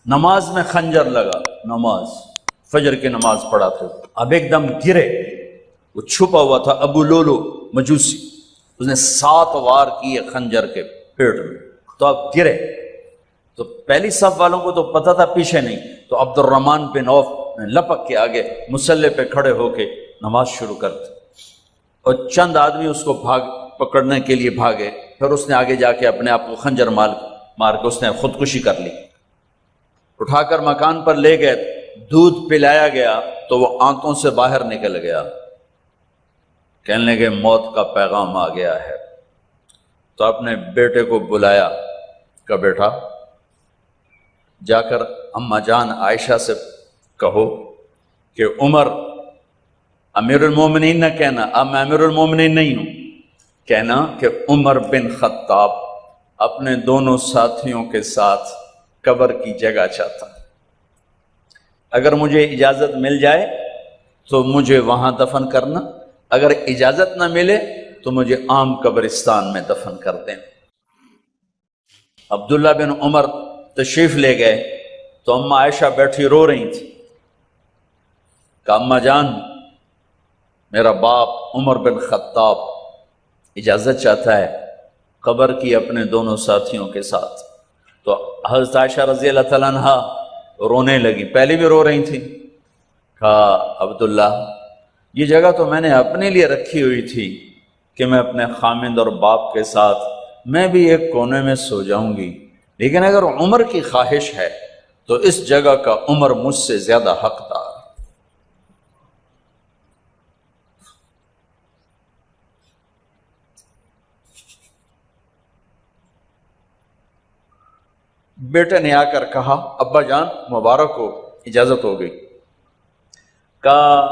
نماز میں خنجر لگا، نماز فجر کی نماز پڑھاتے، اب ایک دم گرے، وہ چھپا ہوا تھا ابو لولو مجوسی، اس نے 7 وار کیے خنجر کے پیٹ میں، تو اب گرے، تو پہلی صف والوں کو تو پتہ تھا، پیچھے نہیں، تو عبد الرحمن بن عوف لپک کے آگے مصلی پہ کھڑے ہو کے نماز شروع کرتے، اور چند آدمی اس کو پکڑنے کے لیے بھاگے، پھر اس نے آگے جا کے اپنے آپ کو خنجر مار کے اس نے خودکشی کر لی، اٹھا کر مکان پر لے گئے، دودھ پلایا گیا تو وہ آنتوں سے باہر نکل گیا، کہنے لگے موت کا پیغام آ گیا ہے، تو اپنے بیٹے کو بلایا کہ بیٹا جا کر اماں جان عائشہ سے کہو کہ عمر امیر المومنین نہ کہنا، اب میں امیر المومنین نہیں ہوں، کہنا کہ عمر بن خطاب اپنے دونوں ساتھیوں کے ساتھ قبر کی جگہ چاہتا، اگر مجھے اجازت مل جائے تو مجھے وہاں دفن کرنا، اگر اجازت نہ ملے تو مجھے عام قبرستان میں دفن کر دیں۔ عبداللہ بن عمر تشریف لے گئے تو اماں عائشہ بیٹھی رو رہی تھی، کہ اماں جان میرا باپ عمر بن خطاب اجازت چاہتا ہے قبر کی اپنے دونوں ساتھیوں کے ساتھ، تو حضرت عائشہ رضی اللہ تعالیٰ عنہ رونے لگی، پہلے بھی رو رہی تھی، کہا عبداللہ یہ جگہ تو میں نے اپنے لیے رکھی ہوئی تھی کہ میں اپنے خامند اور باپ کے ساتھ میں بھی ایک کونے میں سو جاؤں گی، لیکن اگر عمر کی خواہش ہے تو اس جگہ کا عمر مجھ سے زیادہ حقدار۔ بیٹے نے آ کر کہا ابا جان مبارک ہو، اجازت ہو گئی، کہا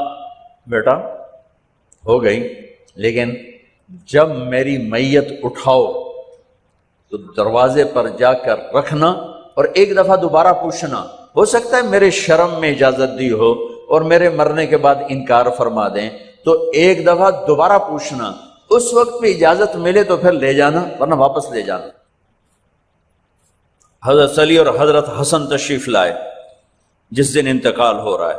بیٹا ہو گئی، لیکن جب میری میت اٹھاؤ تو دروازے پر جا کر رکھنا اور ایک دفعہ دوبارہ پوچھنا، ہو سکتا ہے میرے شرم میں اجازت دی ہو اور میرے مرنے کے بعد انکار فرما دیں، تو ایک دفعہ دوبارہ پوچھنا، اس وقت پہ اجازت ملے تو پھر لے جانا ورنہ واپس لے جانا۔ حضرت علی اور حضرت حسن تشریف لائے جس دن انتقال ہو رہا ہے،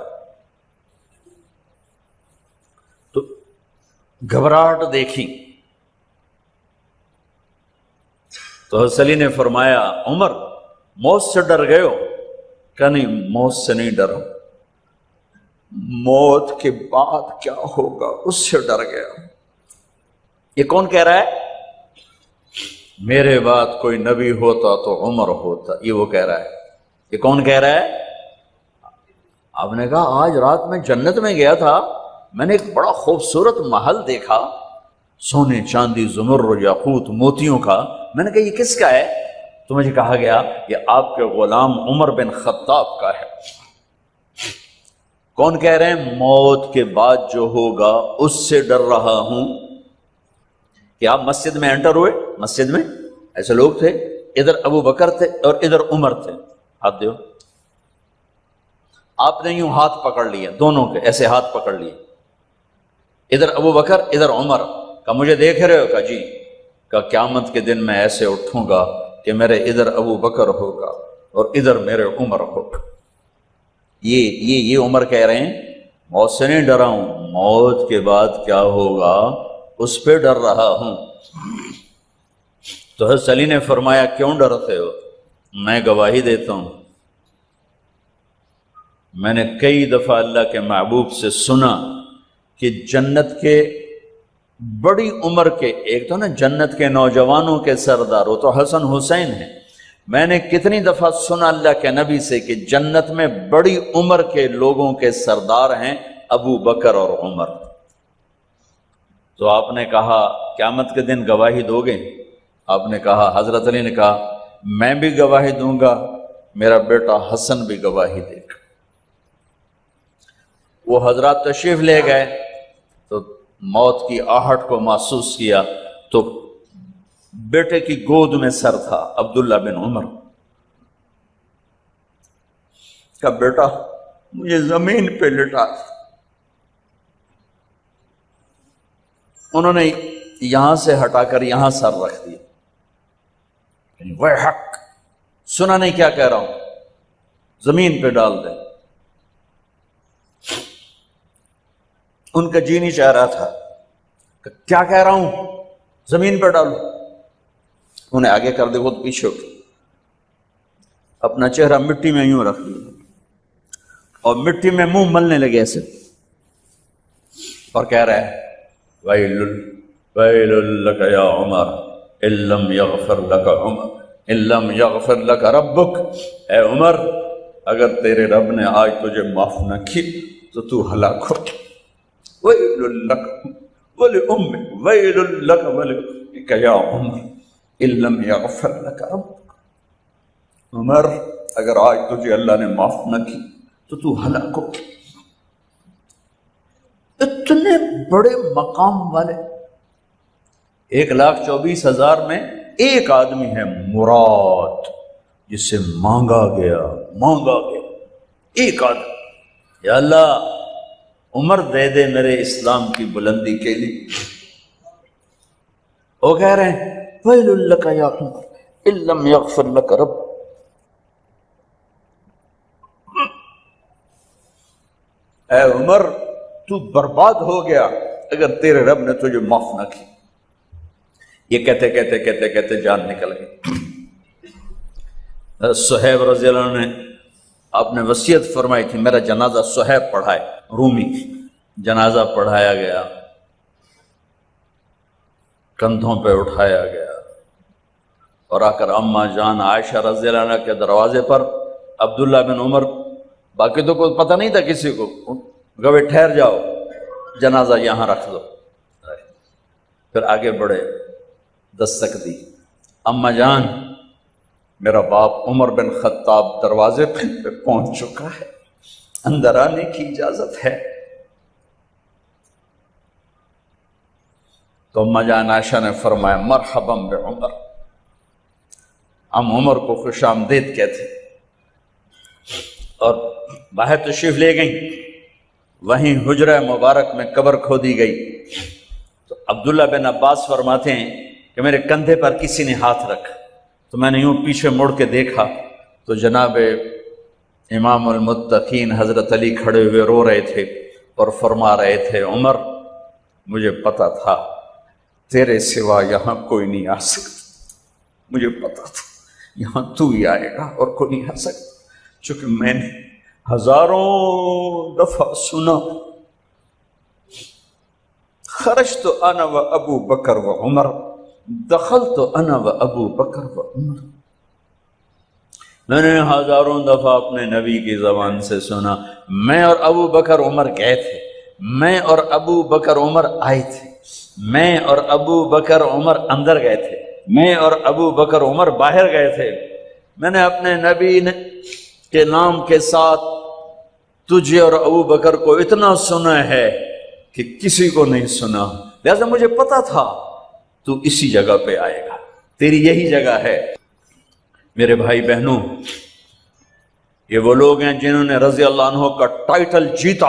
تو گھبراہٹ دیکھی تو حضرت علی نے فرمایا عمر موت سے ڈر گئے ہو؟ کہ نہیں موت سے نہیں ڈرا، موت کے بعد کیا ہوگا اس سے ڈر گیا۔ یہ کون کہہ رہا ہے؟ میرے بعد کوئی نبی ہوتا تو عمر ہوتا، یہ وہ کہہ رہا ہے۔ یہ کون کہہ رہا ہے؟ آپ نے کہا آج رات میں جنت میں گیا تھا، میں نے ایک بڑا خوبصورت محل دیکھا، سونے چاندی زمرد یاقوت موتیوں کا، میں نے کہا یہ کس کا ہے؟ تو مجھے کہا گیا یہ آپ کے غلام عمر بن خطاب کا ہے۔ کون کہہ رہے ہیں؟ موت کے بعد جو ہوگا اس سے ڈر رہا ہوں۔ کہ آپ مسجد میں انٹر ہوئے، مسجد میں ایسے لوگ تھے، ادھر ابو بکر تھے اور ادھر عمر تھے، ہاتھ دیو، آپ نے یوں ہاتھ پکڑ لیا، دونوں کے ایسے ہاتھ پکڑ لیے، ادھر ابو بکر ادھر عمر، کہ مجھے دیکھ رہے ہو؟ کہ جی، کہ قیامت کے دن میں ایسے اٹھوں گا کہ میرے ادھر ابو بکر ہوگا اور ادھر میرے عمر ہوگا۔ یہ عمر کہہ رہے ہیں موت سے نہیں ڈرا ہوں، موت کے بعد کیا ہوگا اس پہ ڈر رہا ہوں۔ تو حضرت علی نے فرمایا کیوں ڈرتے ہو؟ میں گواہی دیتا ہوں، میں نے کئی دفعہ اللہ کے محبوب سے سنا کہ جنت کے بڑی عمر کے، ایک تو نا جنت کے نوجوانوں کے سردار، وہ تو حسن حسین ہیں، میں نے کتنی دفعہ سنا اللہ کے نبی سے کہ جنت میں بڑی عمر کے لوگوں کے سردار ہیں ابو بکر اور عمر۔ تو آپ نے کہا قیامت کے دن گواہی دو گے؟ آپ نے کہا، حضرت علی نے کہا میں بھی گواہی دوں گا، میرا بیٹا حسن بھی گواہی دے گا۔ وہ حضرات تشریف لے گئے تو موت کی آہٹ کو محسوس کیا تو بیٹے کی گود میں سر تھا عبداللہ بن عمر کا، بیٹا مجھے زمین پہ لٹا۔ انہوں نے یہاں سے ہٹا کر یہاں سر رکھ دیا، وہ حق سنا نہیں کیا کہہ رہا ہوں، زمین پہ ڈال دیں۔ ان کا جی نہیں چاہ رہا تھا کہ کیا کہہ رہا ہوں، زمین پہ ڈالو۔ انہیں آگے کر دے، خود پیچھے اٹھ، اپنا چہرہ مٹی میں یوں رکھ لیا اور مٹی میں منہ ملنے لگے ایسے، اور کہہ رہا ہے ویل ویل لک یا عمر ان لم یغفر لک عمر ان لم یغفر لک ربک، اے عمر اگر تیرے رب نے آج تجھے معاف نہ کی تو تو ہلاک ہو۔ ویل لک ولأمک ویل لک ولأمک یا عمر ان لم یغفر لک ربک، عمر اگر آج تجھے اللہ نے معاف نہ کی تو تو ہلاک ہو۔ اتنے بڑے مقام والے 1,24,000 میں ایک آدمی ہے مراد، جسے مانگا گیا ایک آدمی، یا اللہ عمر دے دے میرے اسلام کی بلندی کے لیے۔ وہ کہہ رہے ہیں ویل لک یا عمر ان لم یغفر لک رب، اے عمر تو برباد ہو گیا اگر تیرے رب نے تجھے معاف نہ کی۔ یہ کہتے کہتے کہتے کہتے جان نکل گئی۔ صہیب رضی اللہ عنہ نے آپ نے وصیت فرمائی تھی میرا جنازہ صہیب پڑھائے، رومی، جنازہ پڑھایا گیا، کندھوں پہ اٹھایا گیا، اور آ کر اماں جان عائشہ رضی اللہ عنہ کے دروازے پر عبداللہ بن عمر، باقی تو کوئی پتہ نہیں تھا کسی کو، گوے ٹھہر جاؤ جنازہ یہاں رکھ دو۔ پھر آگے بڑھے، دستک دی، اماں جان میرا باپ عمر بن خطاب دروازے پہ پہنچ چکا ہے، اندر آنے کی اجازت ہے۔ تو اماں جان عائشہ نے فرمایا مرحبا بعمر، ہم عمر کو خوش آمدید کہتے، اور باہر تشریف لے گئیں۔ وہیں حجرہ مبارک میں قبر کھودی گئی تو عبداللہ بن عباس فرماتے ہیں کہ میرے کندھے پر کسی نے ہاتھ رکھا تو میں نے یوں پیچھے مڑ کے دیکھا تو جناب امام المتقین حضرت علی کھڑے ہوئے رو رہے تھے اور فرما رہے تھے عمر مجھے پتا تھا تیرے سوا یہاں کوئی نہیں آ سکتا، مجھے پتا تھا یہاں تو ہی آئے گا اور کوئی نہیں آ سکتا، چونکہ میں نے ہزاروں دفعہ سنا خرجت انا و ابو بکر و عمر دخلت انا و ابو بکر و عمر، میں نے ہزاروں دفعہ اپنے نبی کی زبان سے سنا میں اور ابو بکر عمر گئے تھے، میں اور ابو بکر عمر آئے تھے، میں اور ابو بکر عمر اندر گئے تھے، میں اور ابو بکر عمر باہر گئے تھے، میں نے اپنے نبی کے نام کے ساتھ تجھے اور ابو بکر کو اتنا سنا ہے کہ کسی کو نہیں سنا، لہذا مجھے پتا تھا تو اسی جگہ پہ آئے گا، تیری یہی جگہ ہے۔ میرے بھائی بہنوں، یہ وہ لوگ ہیں جنہوں نے رضی اللہ عنہ کا ٹائٹل جیتا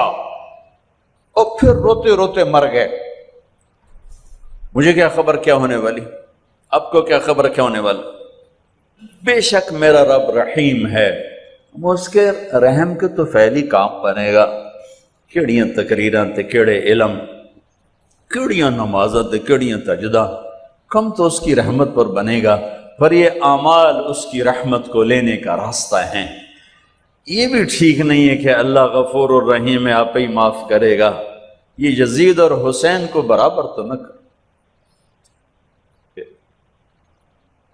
اور پھر روتے روتے مر گئے۔ مجھے کیا خبر کیا ہونے والی، اب کو کیا خبر کیا ہونے والی، بے شک میرا رب رحیم ہے، وہ اس کے رحم کے تو فعلی کام بنے گا، کیڑیاں تقریراں تے کیڑے علم، کیڑیاں نمازاں تے کیڑیاں تجدہ، کم تو اس کی رحمت پر بنے گا، پر یہ اعمال اس کی رحمت کو لینے کا راستہ ہیں۔ یہ بھی ٹھیک نہیں ہے کہ اللہ غفور الرحیم ہے آپ ہی معاف کرے گا، یہ یزید اور حسین کو برابر تو نہ کر،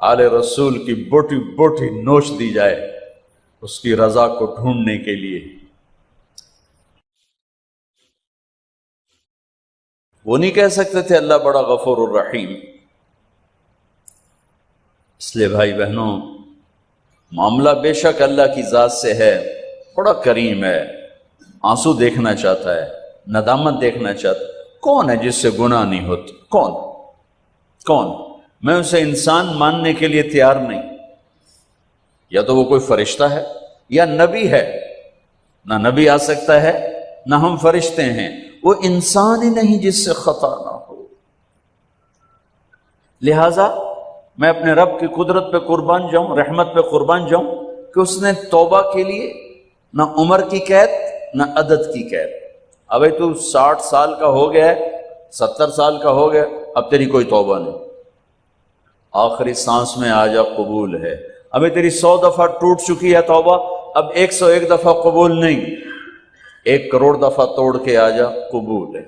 آل رسول کی بوٹی بوٹی نوچ دی جائے اس کی رضا کو ڈھونڈنے کے لیے۔ وہ نہیں کہہ سکتے تھے اللہ بڑا غفور الرحیم۔ اس لیے بھائی بہنوں، معاملہ بے شک اللہ کی ذات سے ہے، بڑا کریم ہے، آنسو دیکھنا چاہتا ہے، ندامت دیکھنا چاہتا ہے۔ کون ہے جس سے گناہ نہیں ہوتی؟ کون؟ میں اسے انسان ماننے کے لیے تیار نہیں، یا تو وہ کوئی فرشتہ ہے یا نبی ہے، نہ نبی آ سکتا ہے نہ ہم فرشتے ہیں، وہ انسان ہی نہیں جس سے خطا نہ ہو۔ لہذا میں اپنے رب کی قدرت پہ قربان جاؤں، رحمت پہ قربان جاؤں کہ اس نے توبہ کے لیے نہ عمر کی قید نہ عدد کی قید. ابھی تو 60 سال کا ہو گیا ہے، 70 سال کا ہو گیا، اب تیری کوئی توبہ نہیں، آخری سانس میں آ جا قبول ہے. ابھی تیری 100 دفعہ ٹوٹ چکی ہے توبہ، اب 101 دفعہ قبول نہیں، 1 کروڑ دفعہ توڑ کے آ جا قبول ہے.